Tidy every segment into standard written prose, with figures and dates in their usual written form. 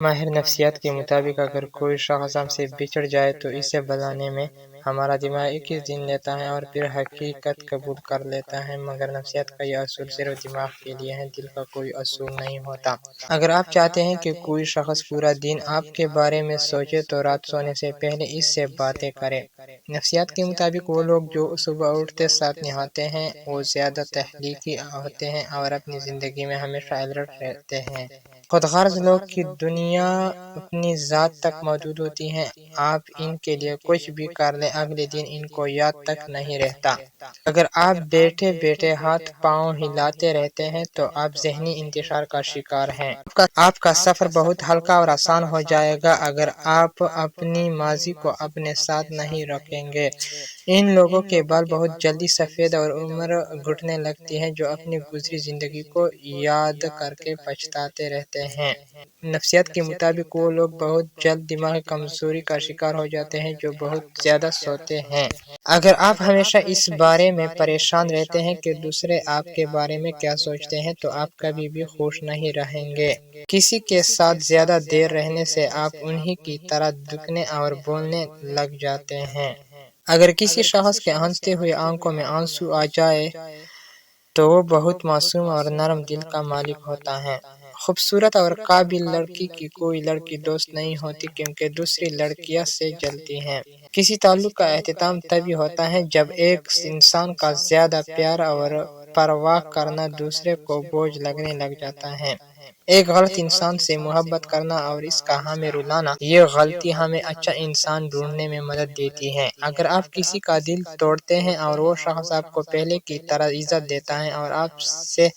ماہر نفسیات کے مطابق اگر کوئی شخص ہم سے بچھڑ جائے تو اسے بلانے میں ہمارا دماغ 21 دن لیتا ہے اور پھر حقیقت قبول کر لیتا ہے، مگر نفسیات کا یہ اصول صرف دماغ کے لیے ہے، دل کا کوئی اصول نہیں ہوتا۔ اگر آپ چاہتے ہیں کہ کوئی شخص پورا دن آپ کے بارے میں سوچے تو رات سونے سے پہلے اس سے باتیں کریں۔ نفسیات کے مطابق وہ لوگ جو صبح اٹھتے ساتھ نہاتے ہیں وہ زیادہ تخلیقی ہوتے ہیں اور اپنی زندگی میں ہمیشہ الرٹ رہتے ہیں۔ خود غرض لوگ کی دنیا اپنی ذات تک محدود ہوتی ہے، آپ ان کے لیے کچھ بھی کر لیں اگلے دن ان کو یاد تک نہیں رہتا۔ اگر آپ بیٹھے بیٹھے ہاتھ پاؤں ہلاتے رہتے ہیں تو آپ ذہنی انتشار کا شکار ہیں۔ آپ کا سفر بہت ہلکا اور آسان ہو جائے گا اگر آپ اپنی ماضی کو اپنے ساتھ نہیں رکھیں گے۔ ان لوگوں کے بال بہت جلدی سفید اور عمر گھٹنے لگتی ہے جو اپنی گزری زندگی کو یاد کر کے پچھتاتے رہتے ہیں۔ نفسیات کے مطابق وہ لوگ بہت جلد دماغی کمزوری کا شکار ہو جاتے ہیں جو بہت زیادہ سوتے ہیں۔ اگر آپ ہمیشہ اس بارے میں پریشان رہتے ہیں کہ دوسرے آپ کے بارے میں کیا سوچتے ہیں تو آپ کبھی بھی خوش نہیں رہیں گے۔ کسی کے ساتھ زیادہ دیر رہنے سے آپ انہی کی طرح دکھنے اور بولنے لگ جاتے ہیں۔ اگر کسی شخص کے ہنستے ہوئے آنکھوں میں آنسو آ جائے تو وہ بہت معصوم اور نرم دل کا مالک ہوتا ہے۔ خوبصورت اور قابل لڑکی کی کوئی لڑکی دوست نہیں ہوتی کیونکہ دوسری لڑکیاں سے جلتی ہیں۔ کسی تعلق کا اختتام تبھی ہوتا ہے جب ایک انسان کا زیادہ پیار اور پرواہ کرنا دوسرے کو بوجھ لگنے لگ جاتا ہے۔ ایک غلط انسان سے محبت کرنا اور اس کا ہمیں رلانا، یہ غلطی ہمیں اچھا انسان ڈھونڈنے میں مدد دیتی ہے۔ اگر آپ کسی کا دل توڑتے ہیں اور وہ شخص آپ کو پہلے کی طرح عزت دیتا ہے اور آپ سے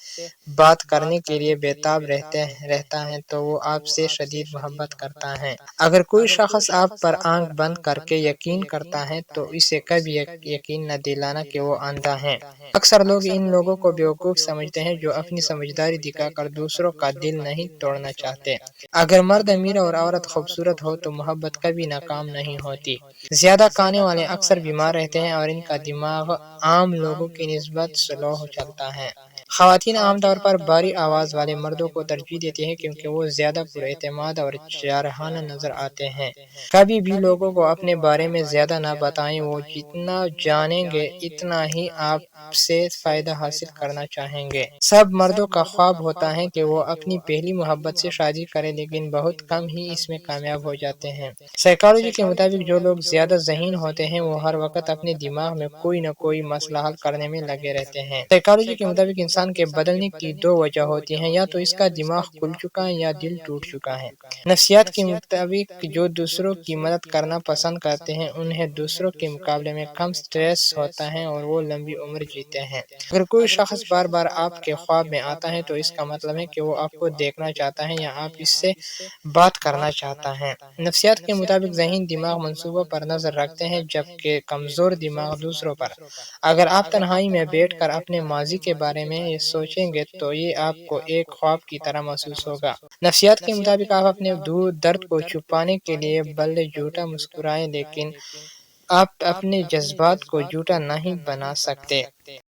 بات کرنے کے لیے بےتاب رہتا ہے تو وہ آپ سے شدید محبت کرتا ہے۔ اگر کوئی شخص آپ پر آنکھ بند کر کے یقین کرتا ہے تو اسے کبھی یقین نہ دلانا کہ وہ اندھا ہے۔ اکثر لوگ ان لوگوں کو بیوقوف سمجھتے ہیں جو اپنی سمجھداری دکھا کر دوسروں کا دل نہیں توڑنا چاہتے۔ اگر مرد امیر اور عورت خوبصورت ہو تو محبت کبھی ناکام نہیں ہوتی۔ زیادہ کھانے والے اکثر بیمار رہتے ہیں اور ان کا دماغ عام لوگوں کی نسبت سلو چلتا ہے۔ خواتین عام طور پر بھاری آواز والے مردوں کو ترجیح دیتی ہیں کیونکہ وہ زیادہ پر اعتماد اور جارحانہ نظر آتے ہیں۔ کبھی بھی لوگوں کو اپنے بارے میں زیادہ نہ بتائیں، وہ جتنا جانیں گے اتنا ہی آپ سے فائدہ حاصل کرنا چاہیں گے۔ سب مردوں کا خواب ہوتا ہے کہ وہ اپنی پہلی محبت سے شادی کریں لیکن بہت کم ہی اس میں کامیاب ہو جاتے ہیں۔ سائیکالوجی کے مطابق جو لوگ زیادہ ذہین ہوتے ہیں وہ ہر وقت اپنے دماغ میں کوئی نہ کوئی مسئلہ حل کرنے میں لگے رہتے ہیں۔ سائیکالوجی کے مطابق انسان کے بدلنے کی دو وجہ ہوتی ہیں، یا تو اس کا دماغ کھل چکا ہے یا دل ٹوٹ چکا ہے۔ نفسیات کے مطابق جو دوسروں کی مدد کرنا پسند کرتے ہیں انہیں دوسروں کے مقابلے میں کم سٹریس ہوتا ہے اور وہ لمبی عمر جیتے ہیں۔ اگر کوئی شخص بار بار آپ کے خواب میں آتا ہے تو اس کا مطلب ہے کہ وہ آپ کو دیکھنا چاہتا ہے یا آپ اس سے بات کرنا چاہتا ہے۔ نفسیات کے مطابق ذہین دماغ منصوبوں پر نظر رکھتے ہیں جبکہ کمزور دماغ دوسروں پر۔ اگر آپ تنہائی میں بیٹھ کر اپنے ماضی کے بارے میں سوچیں گے تو یہ آپ کو ایک خواب کی طرح محسوس ہوگا۔ نفسیات کے مطابق آپ اپنے درد کو چھپانے کے لیے بھلے جھوٹا مسکرائیں لیکن آپ اپنے جذبات کو جھوٹا نہیں بنا سکتے۔